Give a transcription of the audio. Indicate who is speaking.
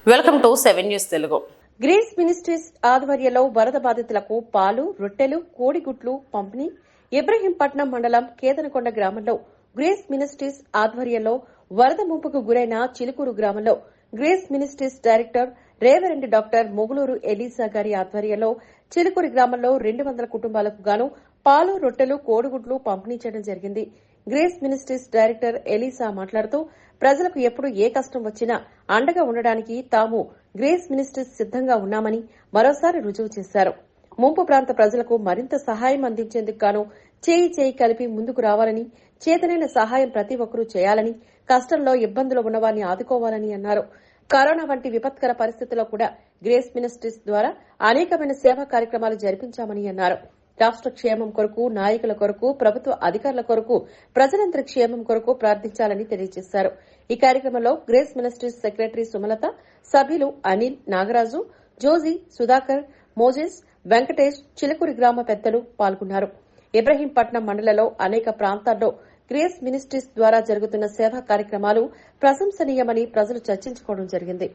Speaker 1: Welcome to 7 news Telugu.
Speaker 2: Grace ministries ఆధ్వర్యంలో వరద బాధితులకు పాలు, రొట్టెలు, కోడిగుడ్లు పంపిణీ. ఇబ్రహీంపట్నం మండలం కేతనకొండ గ్రామంలో గ్రేస్ మినిస్ట్రీస్ ఆధ్వర్యంలో వరద ముంపుకు గురైన చిలుకూరు గ్రామంలో grace ministries director reverend doctor Moguluru ELISA గారి ఆధ్వర్యంలో చిలుకూరు గ్రామంలో 200 కుటుంబాలకు గాను పాలు, రొట్టెలు, కోడిగుడ్లు పంపిణీ చేయడం జరిగింది. గ్రేస్ మినిస్ట్రీస్ డైరెక్టర్ ఎలీసా మాట్లాడుతూ ప్రజలకు ఎప్పుడు ఏ కష్టం వచ్చినా అండగా ఉండడానికి తాము గ్రేస్ మినిస్ట్రీస్ సిద్దంగా ఉన్నామని మరోసారి రుజువు చేశారు. ముంపు ప్రాంత ప్రజలకు మరింత సహాయం అందించేందుకు గాను చేయి కలిపి ముందుకు రావాలని, చేతనైన సహాయం ప్రతి ఒక్కరూ చేయాలని, కష్టంలో ఇబ్బందులు ఉన్నవారిని ఆదుకోవాలని అన్నారు. కరోనా వంటి విపత్కర పరిస్థితుల్లో కూడా గ్రేస్ మినిస్ట్రీస్ ద్వారా అనేకమైన సేవా కార్యక్రమాలు జరిపించామని అన్నారు. రాష్ట క్షేమం కొరకు, నాయకుల కొరకు, ప్రభుత్వ అధికారుల కొరకు, ప్రజలందరి క్షేమం కొరకు ప్రార్థించాలని తెలియజేశారు. ఈ కార్యక్రమంలో గ్రేస్ మినిస్ట్రీస్ సెక్రటరీ సుమలత, సభ్యులు అనిల్, నాగరాజు, జోజీ, సుధాకర్, మోజెస్, వెంకటేష్, చిలుకూరి గ్రామ పెద్దలు పాల్గొన్నారు. ఇబ్రహీంపట్నం మండలంలో అనేక ప్రాంతాల్లో గ్రేస్ మినిస్ట్రీస్ ద్వారా జరుగుతున్న సేవా కార్యక్రమాలు ప్రశంసనీయమని ప్రజలు చర్చించుకోవడం జరిగింది.